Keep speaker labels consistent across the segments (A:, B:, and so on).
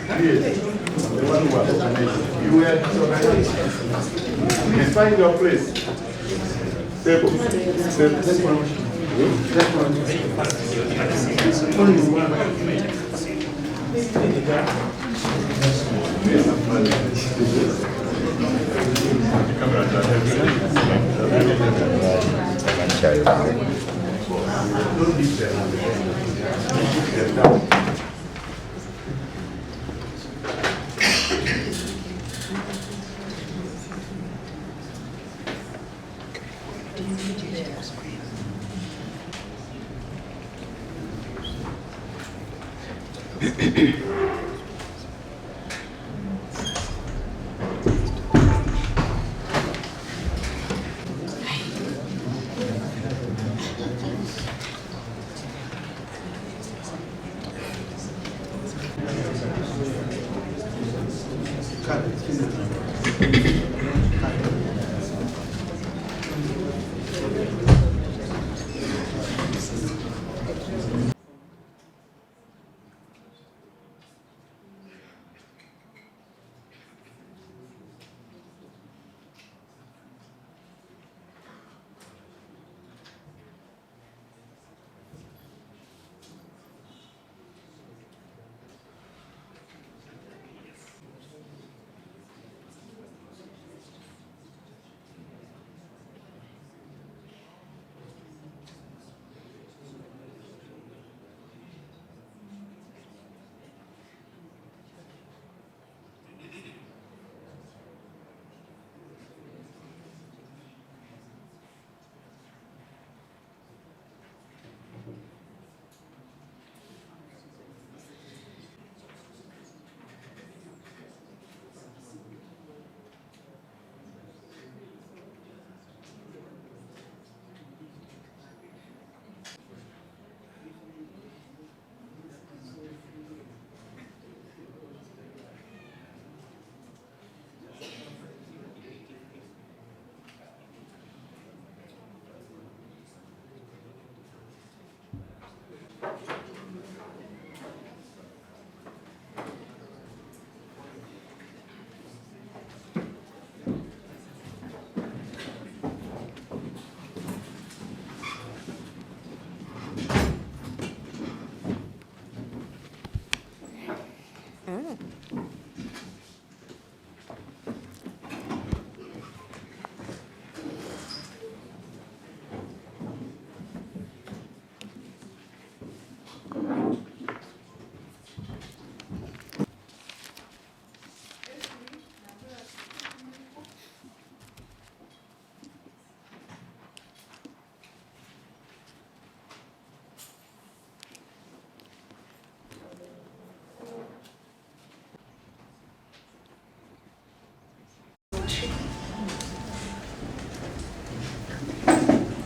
A: Yes, the one who was organized. You were disorganized. Please find your place. Table.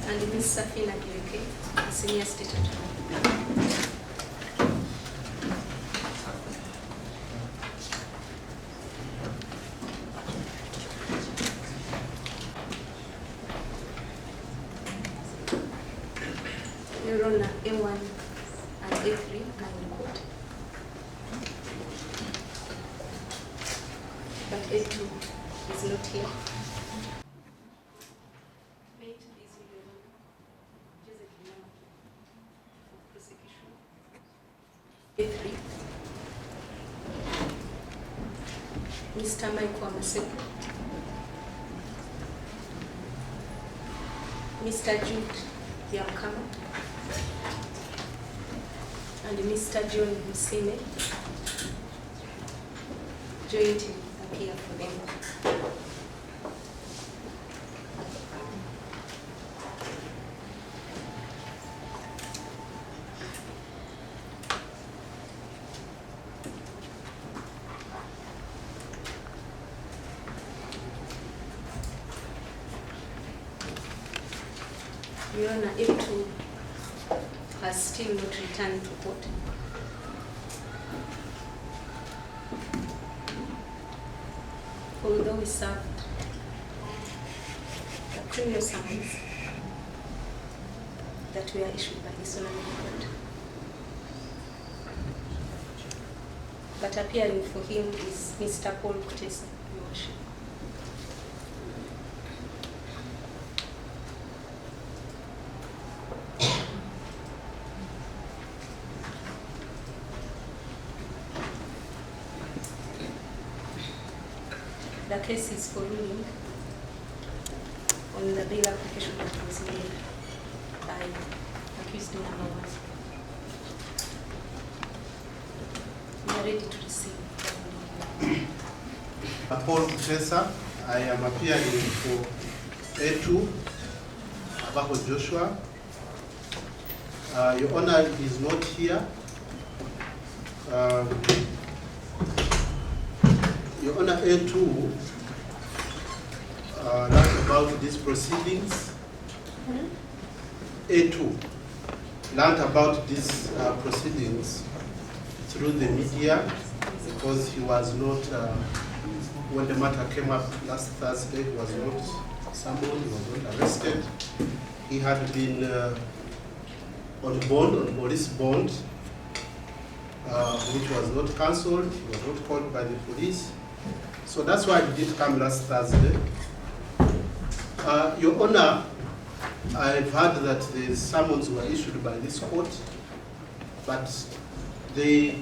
B: And Ms. Safina Gileke, Senior State Attorney. Your Honor, A1 and A3 are in court, but A2 is not here. A3, Mr. Michael Amaseko, Mr. Jude Yamkama, and Mr. John Musime jointly appear for them. Your Honor, A2 has still not returned to court. Although we served the previous summons that were issued by this honorable court. but appearing for him is Mr. Paul Kutesa, Your Worship. The case is for ruling on the bail application that was made by accused number 1. We are ready to receive.
C: Paul Kutesa, I am appearing for A2, Abajo Joshua. Your Honor is not here. Your Honor, A2 learned about these proceedings. A2 learned about these proceedings through the media because he was not, when the matter came up last Thursday, he was not summoned, he was not arrested. He had been on bond, on police bond, which was not cancelled. He was not called by the police. So that's why he did come last Thursday. Your Honor, I've heard that the summons were issued by this court, but they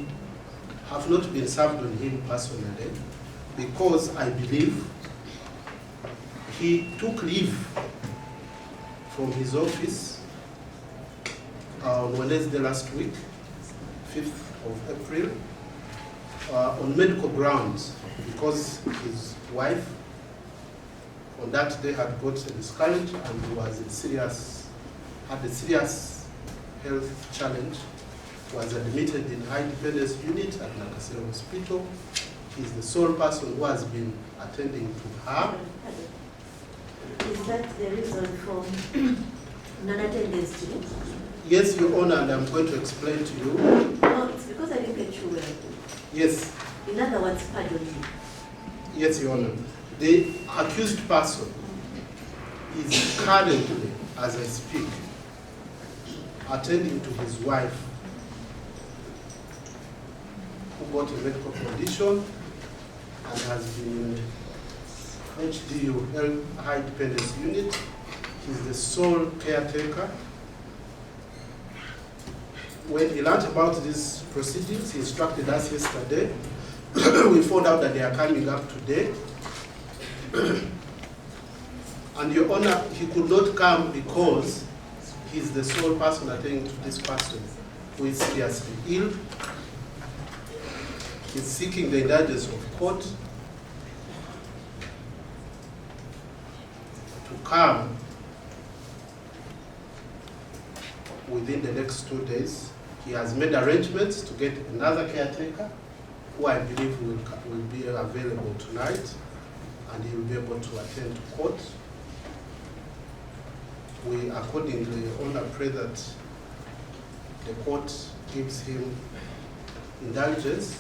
C: have not been served on him personally because I believe he took leave from his office on Wednesday last week, 5th of April, on medical grounds because his wife on that day had got a miscarriage and he was had a serious health challenge, was admitted in high dependence unit at Nakasero Hospital. He's the sole person who has been attending to her.
D: Is that the reason for non-attendance to you?
C: Yes, Your Honor, and I'm going to explain to you.
D: No, it's because I didn't get you well.
C: Yes.
D: In other words, pardon me.
C: Yes, Your Honor. The accused person is currently, as I speak, attending to his wife who got a medical condition and has been HDU, High Dependence Unit. He's the sole caretaker. When he learned about these proceedings, he instructed us yesterday. We found out that they are coming up today. And Your Honor, he could not come because he's the sole person attending to this person who is seriously ill. He's seeking the indulgence of court to come within the next 2 days. He has made arrangements to get another caretaker who I believe will be available tonight, and he will be able to attend to court. We accordingly, Your Honor, pray that the court gives him indulgence,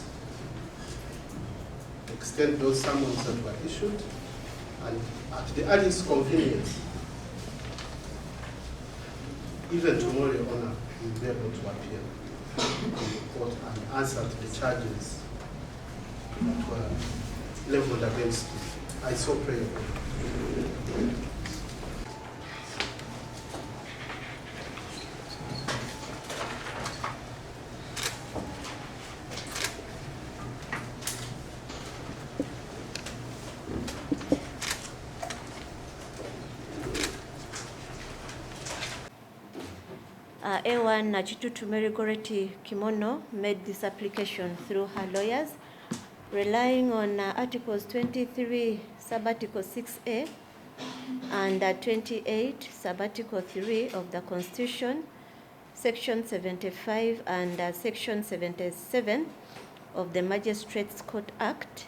C: extend those summons that were issued, and at the earliest convenience, even tomorrow, Your Honor, he will be able to appear in the court and answer to the charges that were leveled against him. I so pray, Your Honor.
D: A1 KITUTU Merigoreti Kimono made this application through her lawyers, relying on Articles 23, Subarticle 6A, and 28, Subarticle 3 of the Constitution, Section 75 and Section 77 of the Magistrates Court Act,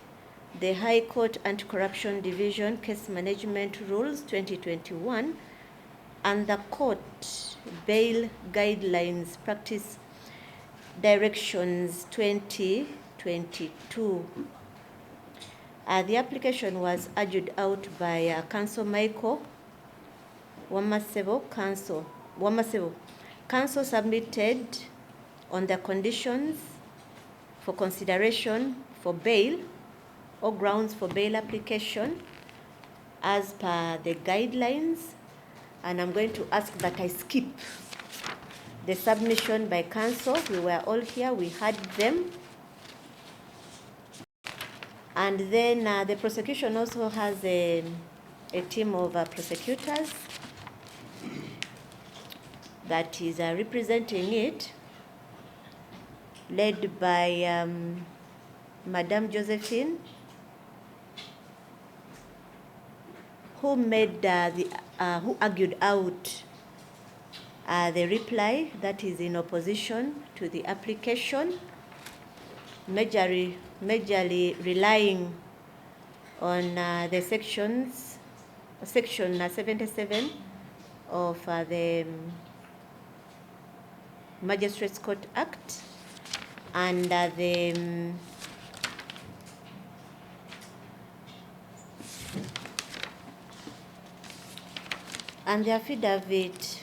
D: the High Court Anti-Corruption Division Case Management Rules 2021, and the Court Bail Guidelines Practice Directions 2022. The application was argued out by Counsel Michael Wamasebo. Counsel submitted on the conditions for consideration for bail or grounds for bail application as per the guidelines, and I'm going to ask that I skip the submission by counsel. We were all here, we had them. And then the prosecution also has a team of prosecutors that is representing it, led by Madame Josephine, who made who argued out the reply that is in opposition to the application, majorly relying on the section 77 of the Magistrates Court Act and the affidavit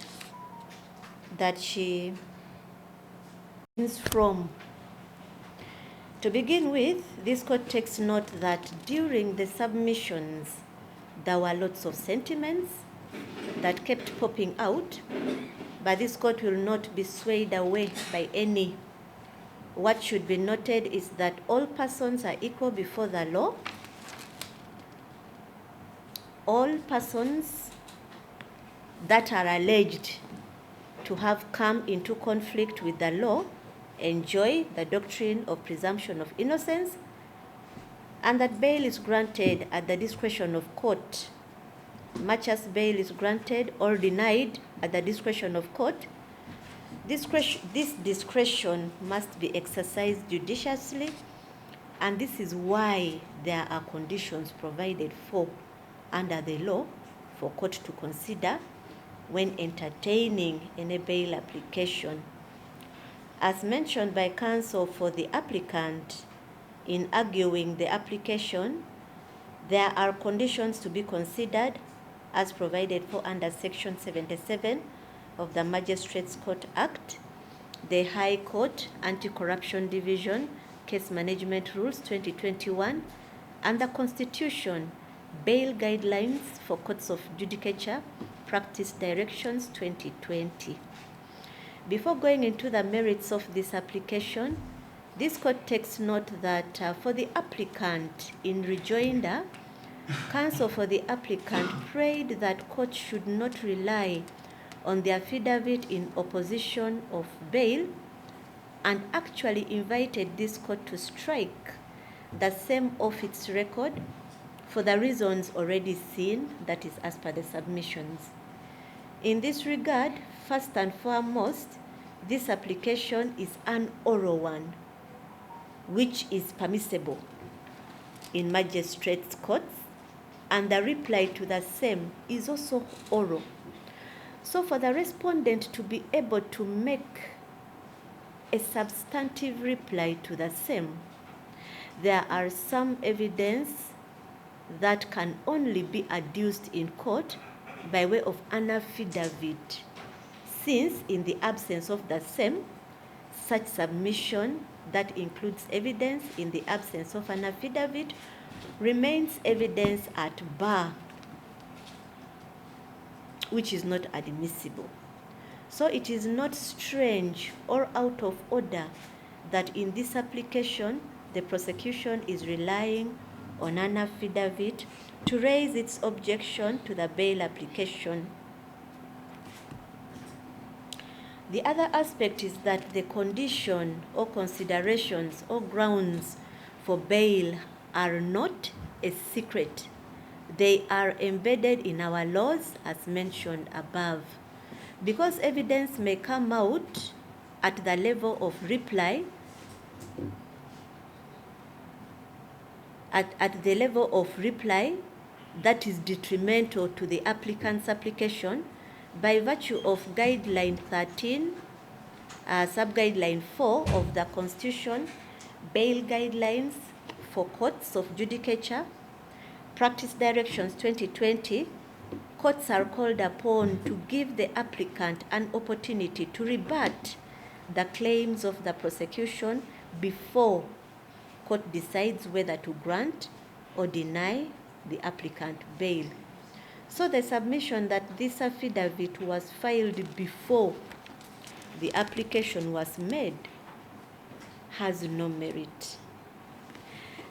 D: that she is from. To begin with, this court takes note that during the submissions, there were lots of sentiments that kept popping out, but this court will not be swayed away by any. What should be noted is that all persons are equal before the law. All persons that are alleged to have come into conflict with the law enjoy the doctrine of presumption of innocence, and that bail is granted at the discretion of court. Much as bail is granted or denied at the discretion of court, this discretion must be exercised judiciously, and this is why there are conditions provided for under the law for court to consider when entertaining any bail application. As mentioned by counsel for the applicant in arguing the application, there are conditions to be considered as provided for under Section 77 of the Magistrates Court Act, the High Court Anti-Corruption Division Case Management Rules 2021, and the Constitution Bail Guidelines for Courts of Judicature Practice Directions 2020. Before going into the merits of this application, this court takes note that for the applicant in rejoinder, counsel for the applicant prayed that court should not rely on the affidavit in opposition of bail, and actually invited this court to strike the same off its record for the reasons already seen, that is as per the submissions. In this regard, first and foremost, this application is an oral one, which is permissible in magistrates' courts, and the reply to the same is also oral. So for the respondent to be able to make a substantive reply to the same, there are some evidence that can only be adduced in court by way of an affidavit, since in the absence of the same, such submission that includes evidence in the absence of an affidavit remains evidence at bar, which is not admissible. So it is not strange or out of order that in this application, the prosecution is relying on an affidavit to raise its objection to the bail application. The other aspect is that the condition or considerations or grounds for bail are not a secret. They are embedded in our laws as mentioned above. Because evidence may come out at the level of reply, at the level of reply that is detrimental to the applicant's application, by virtue of guideline 13, sub-guideline 4 of the Constitution, bail guidelines for courts of judicature, practice directions 2020, courts are called upon to give the applicant an opportunity to rebut the claims of the prosecution before court decides whether to grant or deny the applicant bail. So the submission that this affidavit was filed before the application was made has no merit.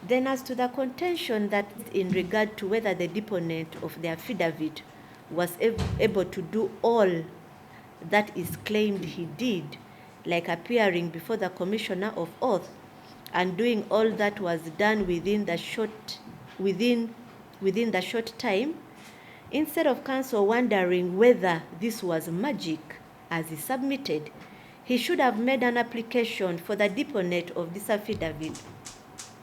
D: Then as to the contention that in regard to whether the deponent of the affidavit was able to do all that is claimed he did, like appearing before the commissioner of oath and doing all that was done within the short time, instead of counsel wondering whether this was magic as he submitted, he should have made an application for the deponent of this affidavit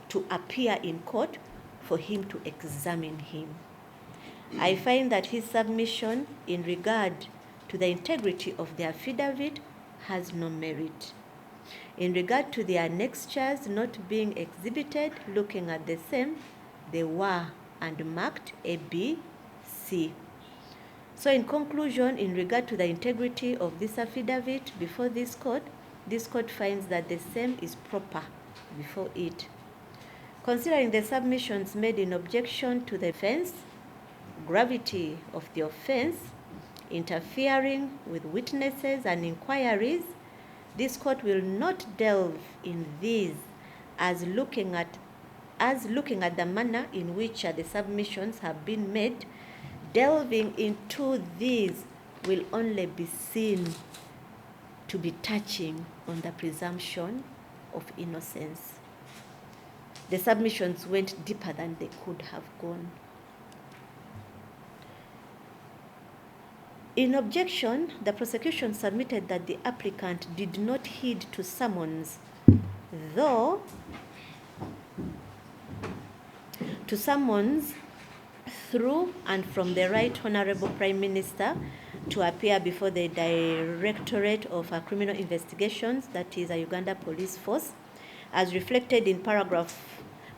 D: to appear in court for him to examine him. I find that his submission in regard to the integrity of the affidavit has no merit. In regard to the annexures not being exhibited, looking at the same, they were and marked A, B, C. So in conclusion, in regard to the integrity of this affidavit before this court finds that the same is proper before it. Considering the submissions made in objection to the offense, gravity of the offense, interfering with witnesses and inquiries, this court will not delve in these as looking at the manner in which the submissions have been made. Delving into these will only be seen to be touching on the presumption of innocence. The submissions went deeper than they could have gone. In objection, the prosecution submitted that the applicant did not heed to summons, though to summons through and from the Right Honorable Prime Minister to appear before the Directorate of Criminal Investigations, that is a Uganda Police Force, as reflected in paragraphs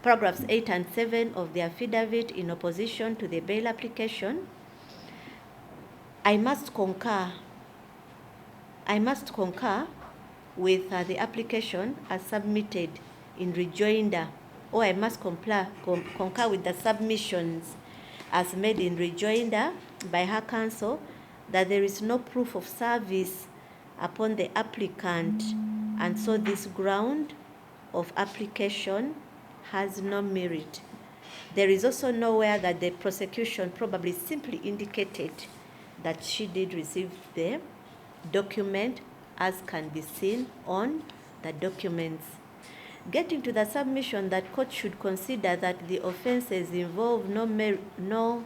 D: 8 and 7 of the affidavit in opposition to the bail application. I must concur with the application as submitted in rejoinder, or I must concur with the submissions as made in rejoinder by her counsel that there is no proof of service upon the applicant, and so this ground of application has no merit. There is also nowhere that the prosecution probably simply indicated that she did receive the document, as can be seen on the documents. Getting to the submission that court should consider that the offenses involve no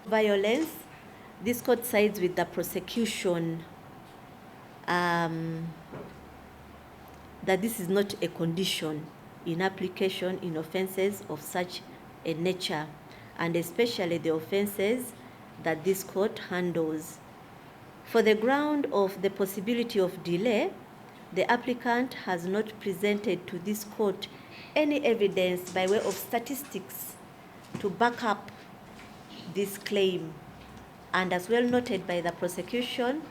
D: violence, this court sides with the prosecution that this is not a condition in application in offenses of such a nature, and especially the offenses that this court handles. For the ground of the possibility of delay, the applicant has not presented to this court any evidence by way of statistics to back up this claim. And as well noted by the prosecution,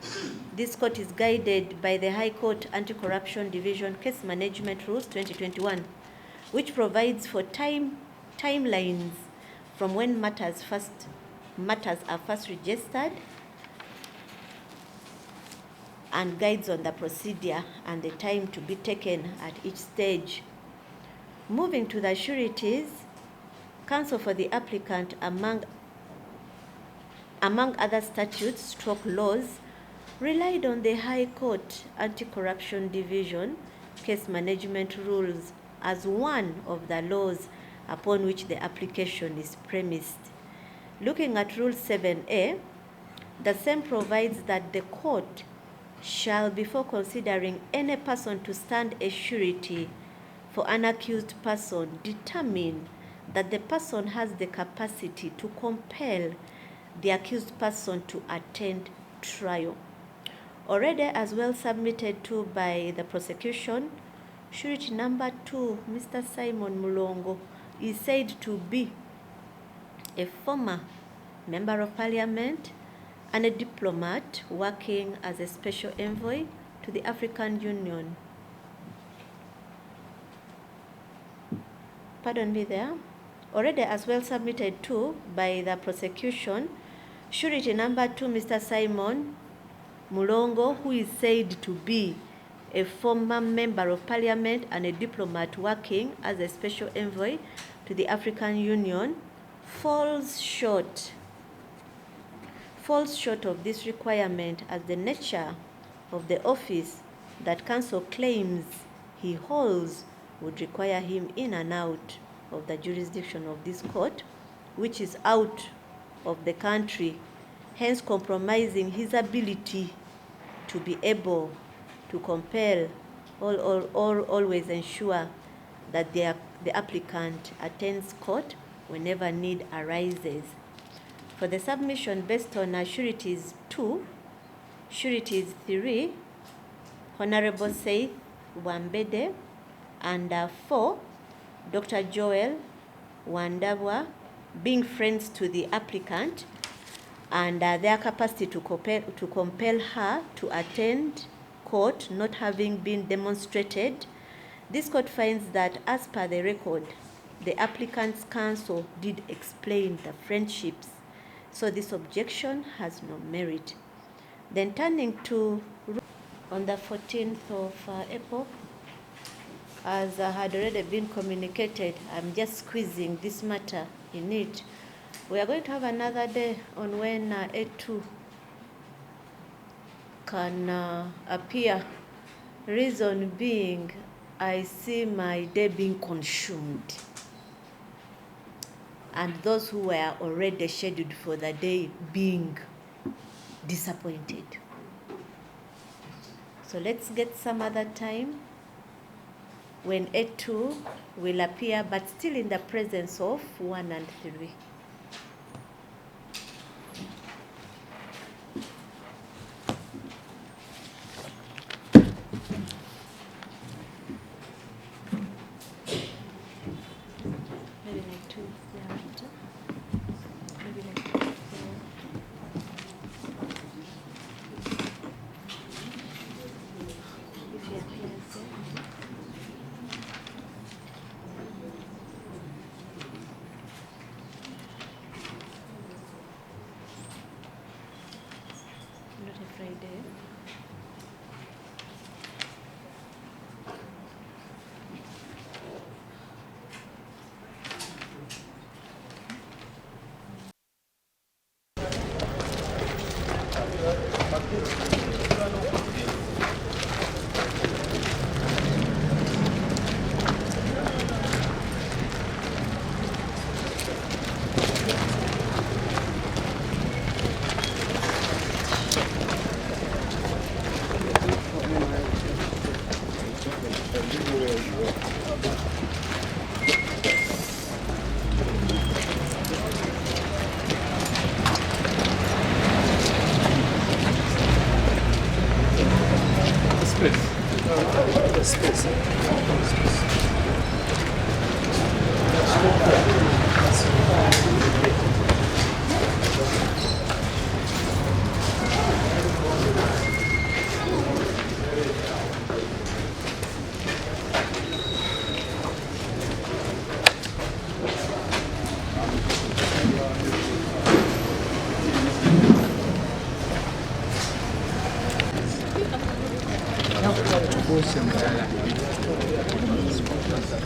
D: this court is guided by the High Court Anti-Corruption Division Case Management Rules 2021, which provides for timelines from when matters are first registered, and guides on the procedure and the time to be taken at each stage. Moving to the sureties, counsel for the applicant, among other statutes / laws, relied on the High Court Anti-Corruption Division Case Management Rules as one of the laws upon which the application is premised. Looking at Rule 7A, the same provides that the court shall, before considering any person to stand a surety for an accused person, determine that the person has the capacity to compel the accused person to attend trial. Already as well submitted to by the prosecution, surety number 2, Mr. Simon Mulongo, is said to be a former member of parliament, and a diplomat working as a special envoy to the African Union. Pardon me there. Already as well submitted to by the prosecution, surety number 2, Mr. Simon Mulongo, who is said to be a former member of parliament and a diplomat working as a special envoy to the African Union, falls short of this requirement, as the nature of the office that council claims he holds would require him in and out of the jurisdiction of this court, which is out of the country, hence compromising his ability to be able to compel or always ensure that the applicant attends court whenever need arises. For the submission based on sureties 2, sureties 3, Honorable Said Wambede, and 4, Dr. Joel Wandabwa, being friends to the applicant, and their capacity to compel her to attend court not having been demonstrated, this court finds that as per the record, the applicant's counsel did explain the friendships, so this objection has no merit. Then turning to on the 14th of April, as had already been communicated, I'm just squeezing this matter in it. We are going to have another day on when A2 can appear. Reason being, I see my day being consumed, and those who were already scheduled for the day being disappointed. So let's get some other time when A2 will appear, but still in the presence of 1 and 3. Maybe like 2 thereafter. Maybe like 2 thereafter. If he appears there. Not a Friday.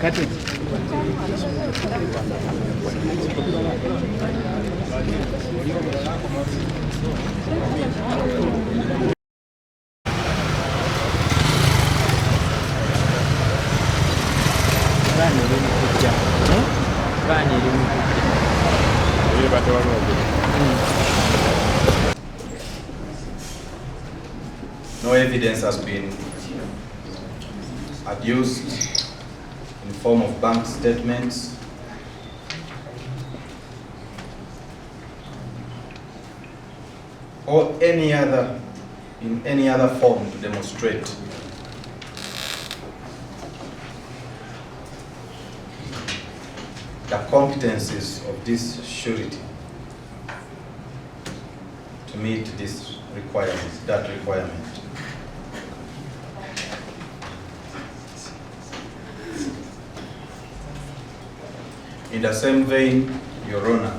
E: Kati.
F: No evidence has been adduced in the form of bank statements or in any other form to demonstrate the competencies of this surety. to meet this requirement, that requirement. In the same vein, Your Honor,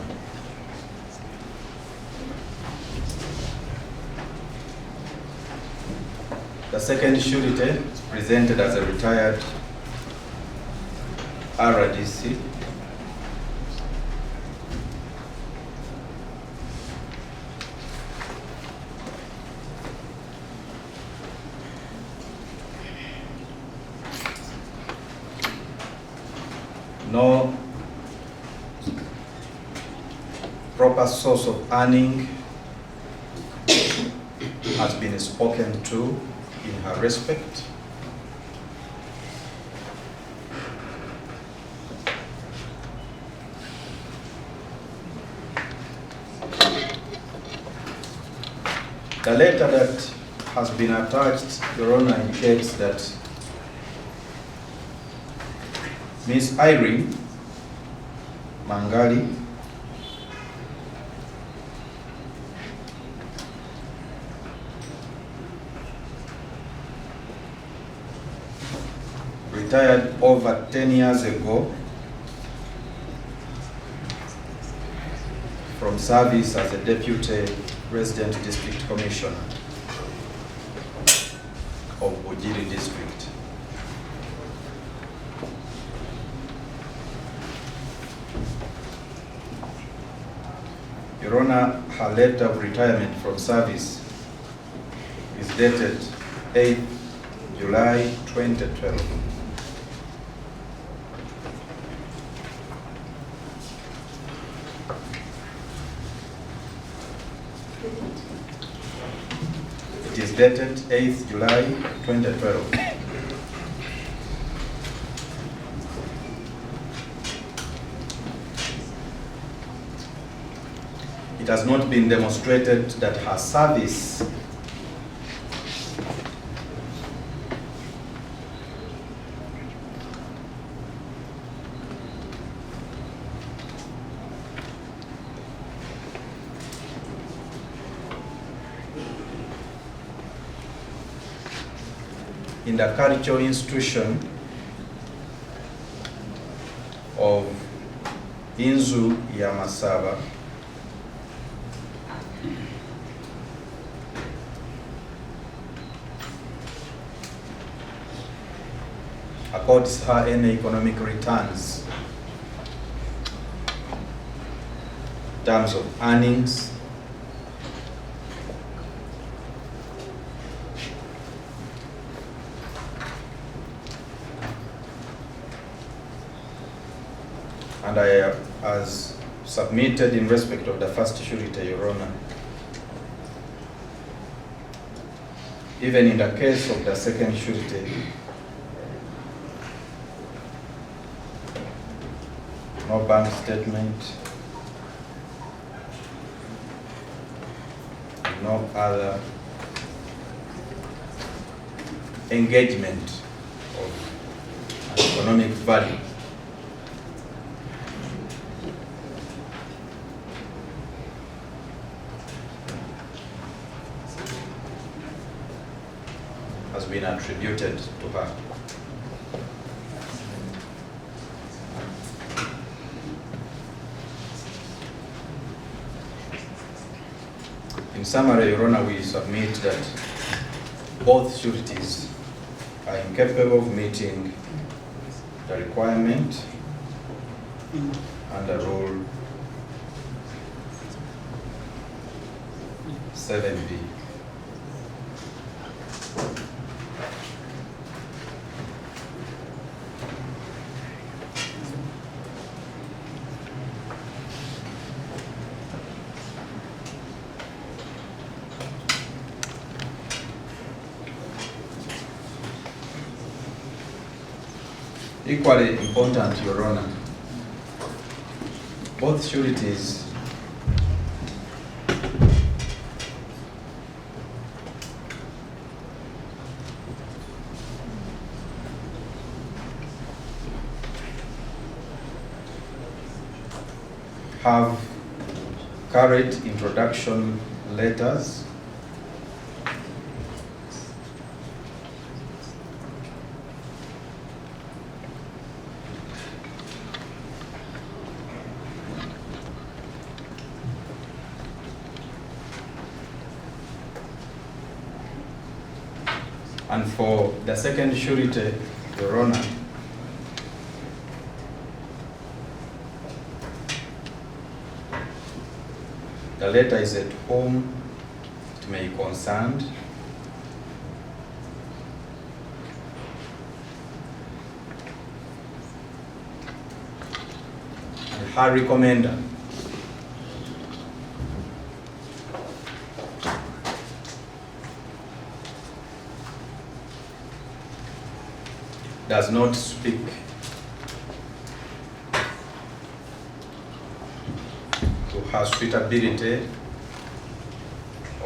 F: the second surety presented as a retired RDC no proper source of earning has been spoken to in her respect. The letter that has been attached, Your Honor, indicates that Ms. Irene Mangali retired over 10 years ago from service as a Deputy Resident District Commissioner of Bujiri District. Your Honor, her letter of retirement from service is dated 8 July 2012. It is dated 8th July 2012. It has not been demonstrated that her service in the cultural institution of Inzu ya Masaba accords her any economic returns in terms of earnings, and I, as submitted in respect of the first surety, Your Honor, even in the case of the second surety, no bank statement, no other engagement of economic value. Has been attributed to her. In summary, Your Honor, we submit that both sureties are incapable of meeting the requirement under Rule 7B. Equally important, Your Honor, both sureties have carried introduction letters. And for the second surety, Your Honor, the letter is at whom it may concern. And her recommender. Does not speak to her suitability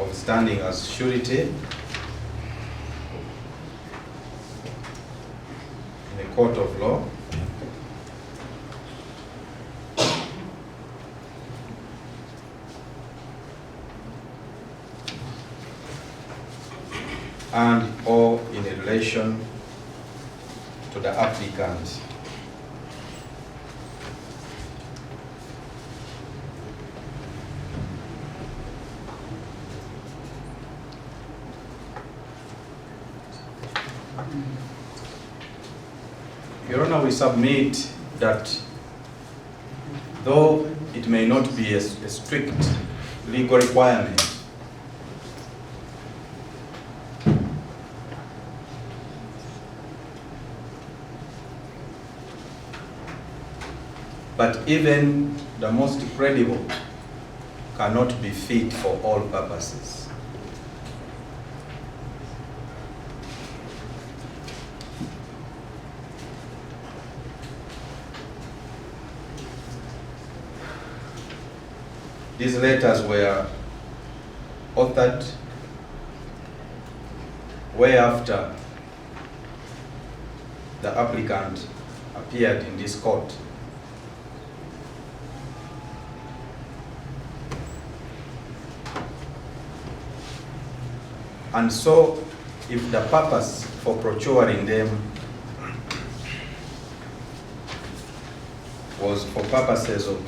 F: of standing as surety in a court of law. And or in a relation to the applicant. Your Honor, we submit that though it may not be a strict legal requirement, but even the most credible cannot be fit for all purposes. These letters were authored way after the applicant appeared in this court. And so, if the purpose for procuring them was for purposes of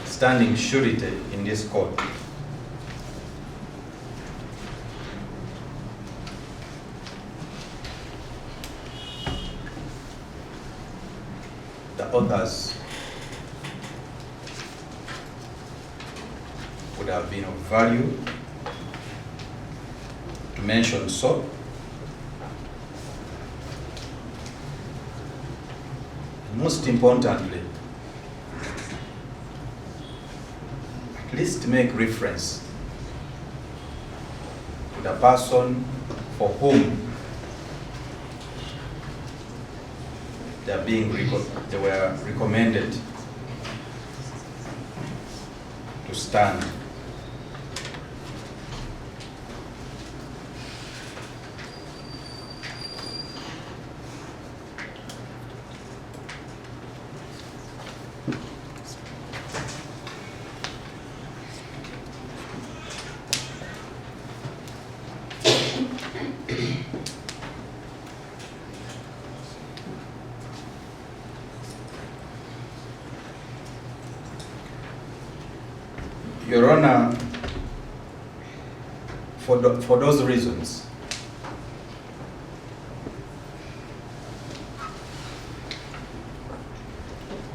F: standing surety in this court, the authors would have been of value to mention so. Most importantly, at least make reference to the person for whom they were recommended to stand. Your Honor, for those reasons,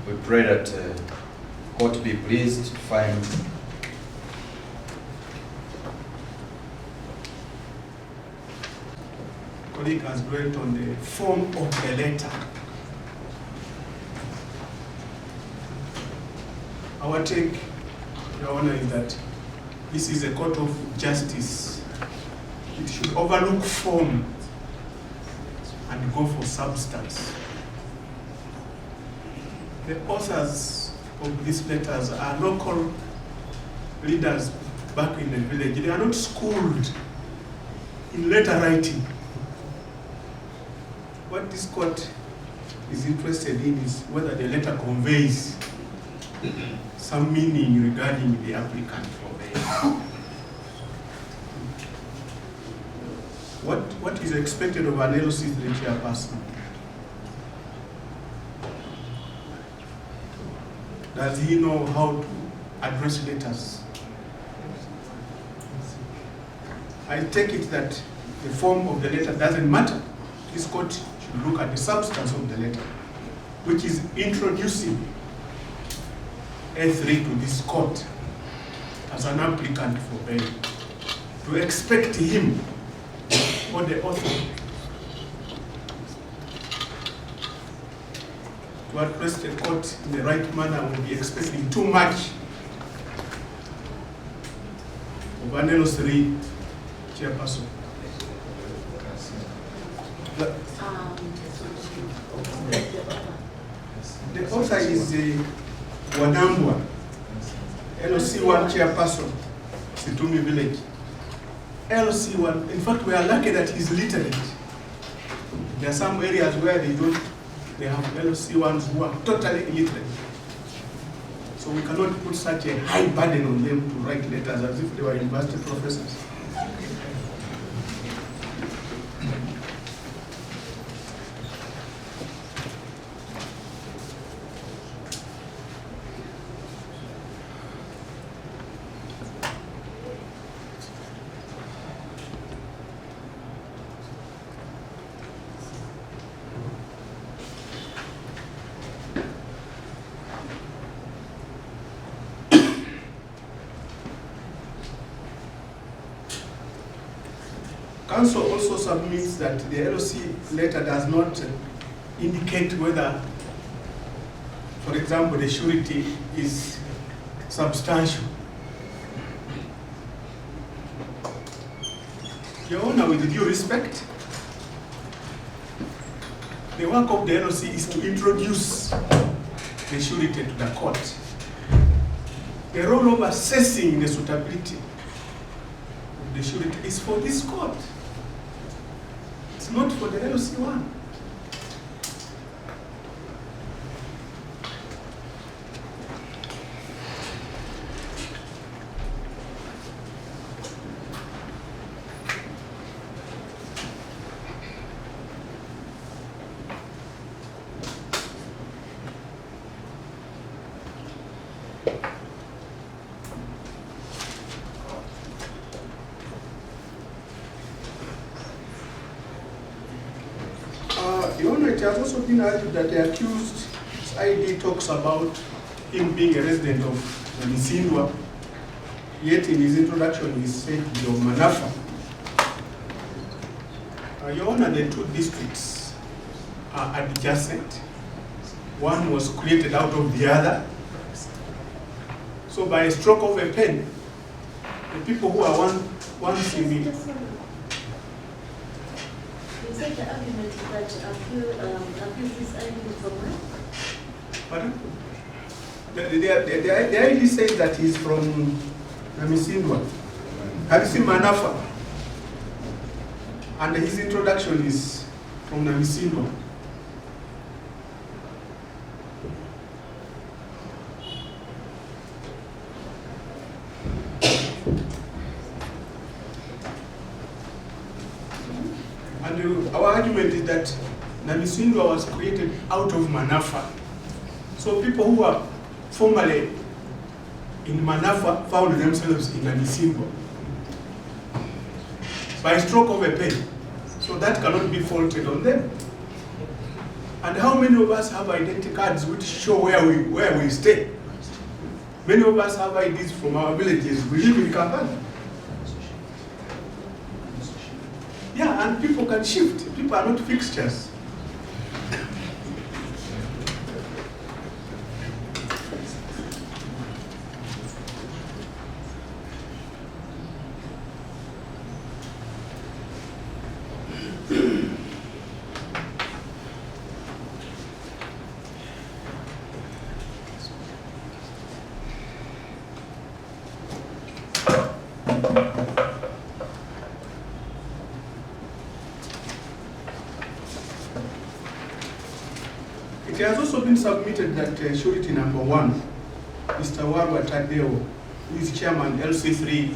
F: we pray that court be pleased to find
C: Colleague has dwelt on the form of the letter. Our take, Your Honor, is that this is a court of justice. It should overlook form and go for substance. The authors of these letters are local leaders back in the village. They are not schooled in letter writing. What this court is interested in is whether the letter conveys some meaning regarding the applicant for bail. What is expected of an LC3 chairperson? Does he know how to address letters? I take it that the form of the letter doesn't matter. This court should look at the substance of the letter, which is introducing A3 to this court as an applicant for bail. To expect him or the author to address the court in the right manner will be expecting too much of an LC3 chairperson. The author is Wanambwa, LC1 chairperson, Situmi Village. LC1, in fact, we are lucky that he's literate. There are some areas where they have LC1s who are totally illiterate. So we cannot put such a high burden on them to write letters as if they were university professors. Council also submits that the LOC letter does not indicate whether, for example, the surety is substantial. Your Honor, with due respect, the work of the LOC is to introduce the surety to the court. The role of assessing the suitability of the surety is for this court. It's not for the LOC1. Your Honor, it has also been argued that the accused's ID talks about him being a resident of Nisindwa, yet in his introduction he said to be of Manafa. Your Honor, the two districts are adjacent. One was created out of the other. So by a stroke of a pen, the people who are once in the
D: Is that the argument that accused is ID from where?
C: Pardon? The ID says that he's from Namisindwa. Have you seen Manafa? And his introduction is from Namisindwa. And our argument is that Namisindwa was created out of Manafa. So people who were formerly in Manafa found themselves in Namisindwa by a stroke of a pen. So that cannot be faulted on them. And how many of us have identity cards which show where we stay? Many of us have IDs from our villages. We live in Kampala. Yeah, and people can shift. People are not fixtures. It has also been submitted that surety number 1 Mr. Warwa Tadeo, who is chairman LC3,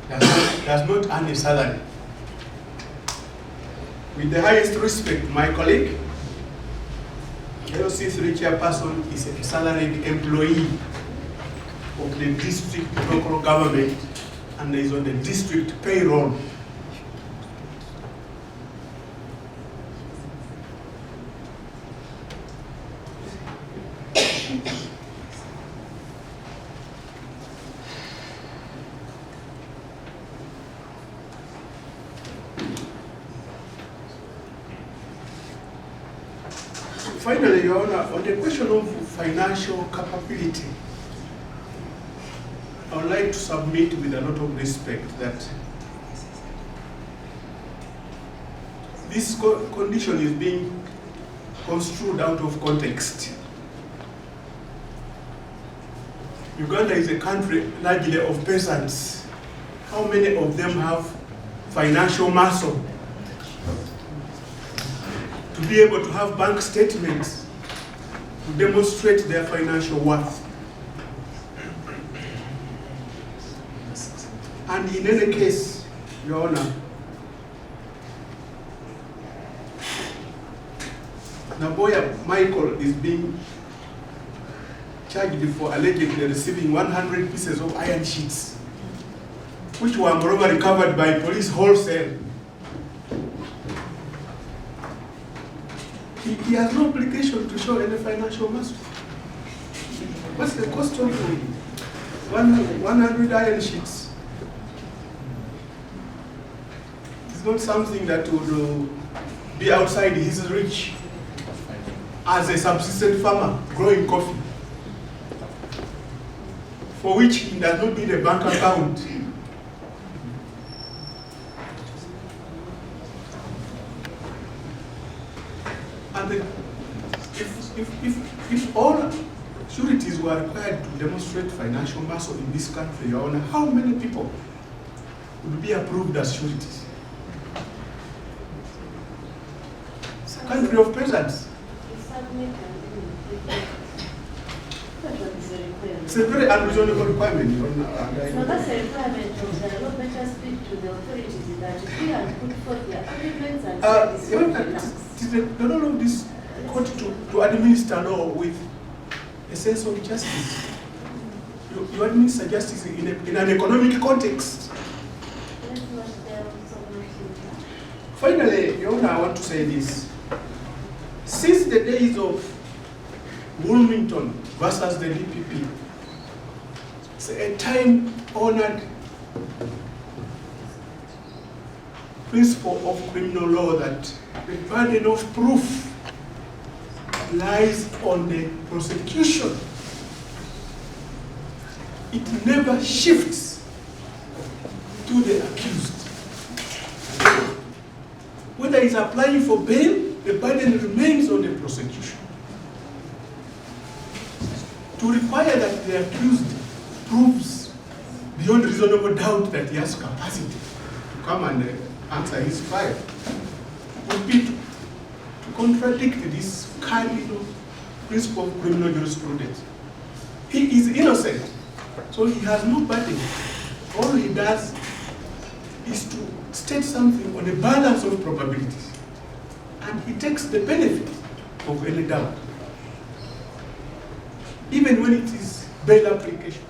C: does not earn a salary. With the highest respect, my colleague, LC3 chairperson is a salaried employee of the district local government and is on the district payroll. Finally, Your Honor, on the question of financial capability, I would like to submit with a lot of respect that this condition is being construed out of context. Uganda is a country largely of peasants. How many of them have financial muscle to be able to have bank statements to demonstrate their financial worth? And in any case, Your Honor, Naboya Michael is being charged for allegedly receiving 100 pieces of iron sheets, which were moreover recovered by police wholesale. He has no obligation to show any financial muscle. What's the cost of 100 iron sheets? It's not something that would be outside his reach as a subsistence farmer growing coffee, for which he does not need a bank account. And if all sureties were required to demonstrate financial muscle in this country, Your Honor, how many people would be approved as sureties? It's a country of peasants. It's a very unreasonable requirement, Your Honor.
D: No, that's a requirement of the law. Better speak to the authorities that if we have put forth their arguments and
C: It is the role of this court to administer law with a sense of justice. You administer justice in an economic context. Finally, Your Honor, I want to say this. Since the days of Wilmington versus the DPP, it's a time-honored principle of criminal law that the burden of proof lies on the prosecution. It never shifts to the accused. Whether he's applying for bail, the burden remains on the prosecution. To require that the accused proves beyond reasonable doubt that he has capacity to come and answer his trial would be to contradict this cardinal principle of criminal jurisprudence. He is innocent, so he has no burden. All he does is to state something on a balance of probabilities, and he takes the benefit of any doubt, even when it is bail application.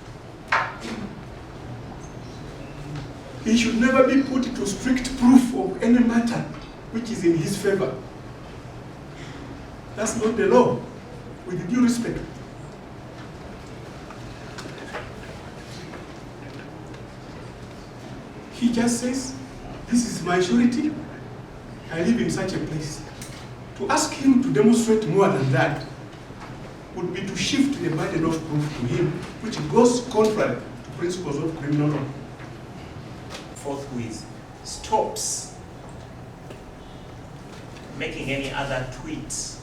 C: He should never be put to strict proof of any matter which is in his favor. That's not the law, with due respect. He just says, this is my surety, I live in such a place. To ask him to demonstrate more than that would be to shift the burden of proof to him, which goes contrary to principles of criminal law.
E: Forthwith stops making any other tweets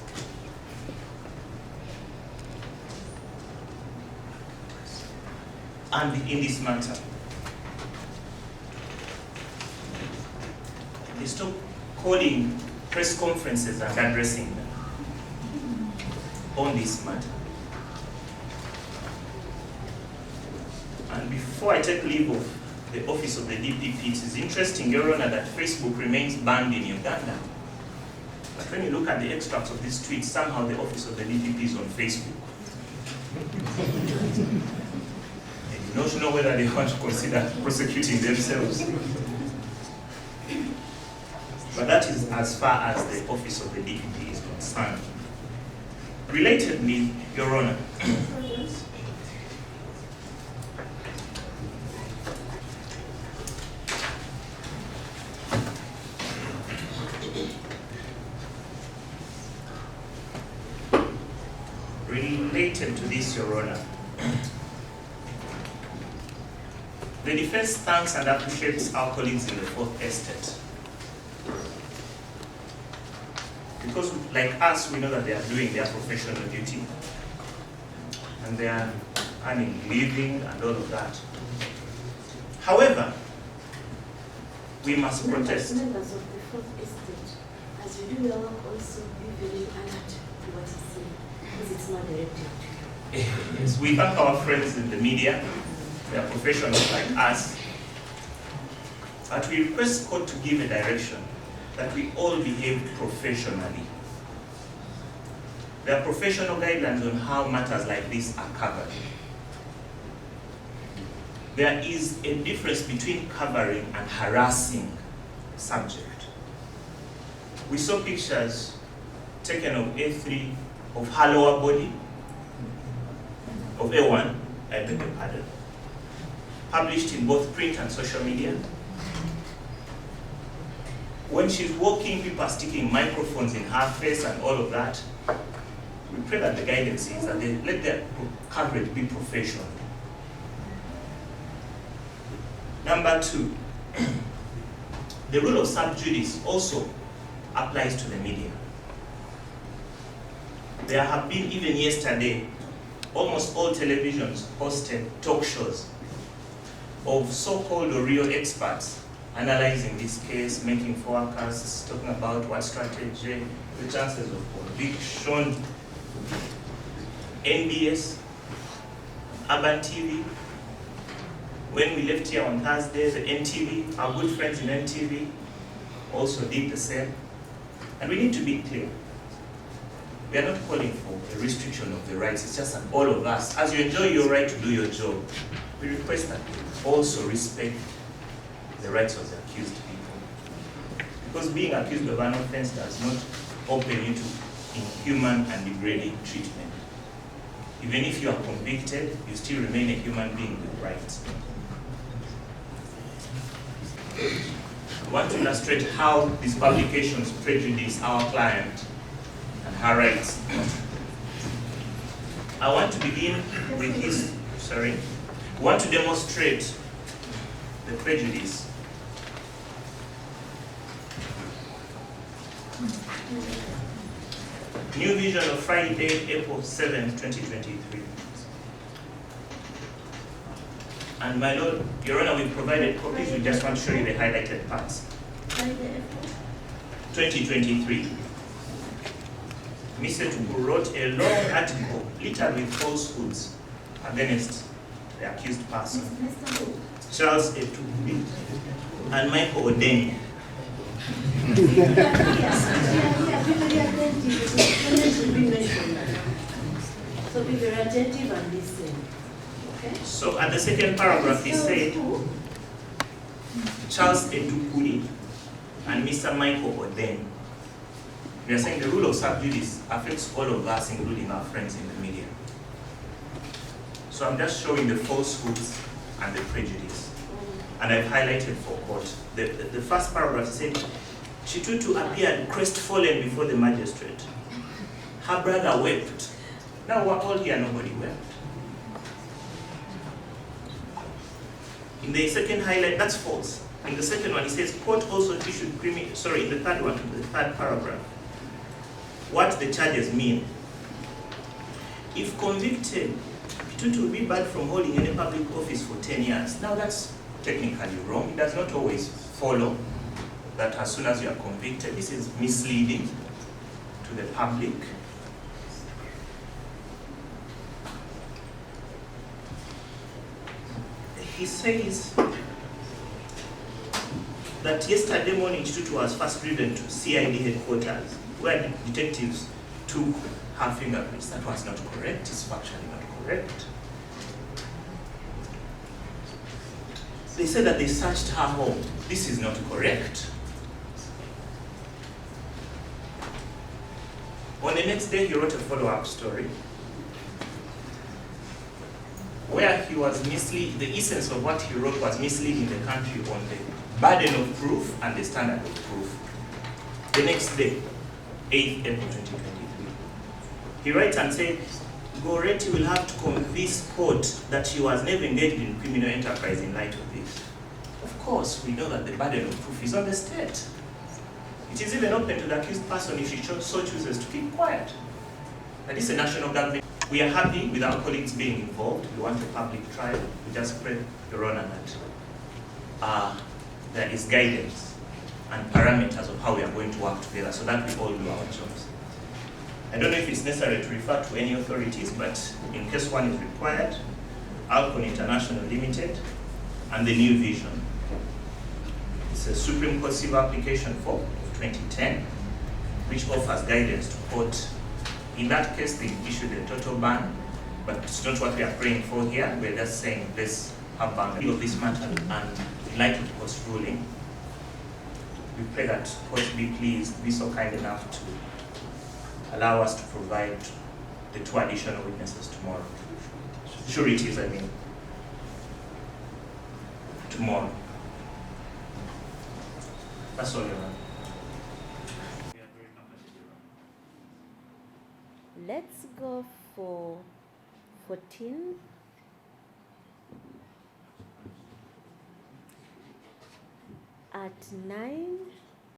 E: and in this matter. They stop calling press conferences and addressing them on this matter. before I take leave of the office of the DPP, it is interesting, Your Honor, that Facebook remains banned in Uganda. But when you look at the extracts of these tweets, somehow the office of the DPP is on Facebook. I do not know whether they want to consider prosecuting themselves. But that is as far as the office of the DPP is concerned. Relatedly, Your Honor, related to this, Your Honor, the defense thanks and appreciates our colleagues in the Fourth Estate. Because like us, we know that they are doing their professional duty and they are earning living and all of that. However, we must protest.
B: Members of the Fourth Estate, as you do your work, also be very alert to what is saying, because it's not directed to you.
E: Yes, we thank our friends in the media, they are professionals like us, but we request court to give a direction that we all behave professionally. There are professional guidelines on how matters like this are covered. There is a difference between covering and harassing subject. We saw pictures taken of A3, of her lower body, of A1, I beg your pardon, published in both print and social media. When she's walking, people are sticking microphones in her face and all of that. We pray that the guidance is that they let their coverage be professional. Number two, the rule of sub judice also applies to the media. There have been, even yesterday, almost all televisions hosted talk shows of so-called or real experts analyzing this case, making forecasts, talking about what strategy, the chances of conviction. NBS, Urban TV. When we left here on Thursday, the NTV, our good friends in NTV, also did the same. And we need to be clear. We are not calling for a restriction of the rights. It's just that all of us, as you enjoy your right to do your job, we request that you also respect the rights of the accused people. Because being accused of an offense does not open you to inhuman and degrading treatment. Even if you are convicted, you still remain a human being with rights. I want to illustrate how these publications prejudice our client and her rights. I want to begin with his, I want to demonstrate the prejudice. New Vision of Friday, April 7, 2023. And my Lord, Your Honor, we've provided copies. We just want to show you the highlighted parts. 2023. Mr. Tugu wrote a long article littered with falsehoods against the accused person. Charles Etugu and Michael Odeni.
B: So be very attentive and listen. Okay?
E: So at the second paragraph, he said, Charles Etugu and Mr. Michael Odeni. We are saying the rule of sub judice affects all of us, including our friends in the media. So I'm just showing the falsehoods and the prejudice. And I've highlighted for court. The first paragraph said, KITUTU appeared crestfallen before the magistrate. Her brother wept. Now we're all here, nobody wept. In the second highlight, that's false. In the second one, it says, court also issued in the third one, the third paragraph, what the charges mean. If convicted, KITUTU will be barred from holding any public office for 10 years. Now that's technically wrong. It does not always follow that as soon as you are convicted. This is misleading to the public. he says that yesterday morning KITUTU was first driven to CID headquarters where detectives took her fingerprints. That was not correct. It's factually not correct. They said that they searched her home. This is not correct. On the next day, he wrote a follow-up story where he was misleading. The essence of what he wrote was misleading the country on the burden of proof and the standard of proof. The next day, 8th April 2023, he writes and said, Goretti will have to convince court that she was never engaged in criminal enterprise in light of this. Of course, we know that the burden of proof is on the state. It is even open to the accused person if she so chooses to keep quiet. That is a national government. We are happy with our colleagues being involved. We want a public trial. We just pray, Your Honor, that there is guidance and parameters of how we are going to work together so that we all do our jobs. I don't know if it's necessary to refer to any authorities, but in case one is required, Alcon International Limited and the New Vision. It's a Supreme Court civil application for 2010, which offers guidance to court. In that case, they issued a total ban, but it's not what we are praying for here. We're just saying let's have boundary of this matter, and in light of the court's ruling, we pray that court be pleased, be so kind enough to allow us to provide the 2 additional witnesses tomorrow. Sureties, I mean. Tomorrow. That's all, Your Honor.
D: Let's go for 14. At 9.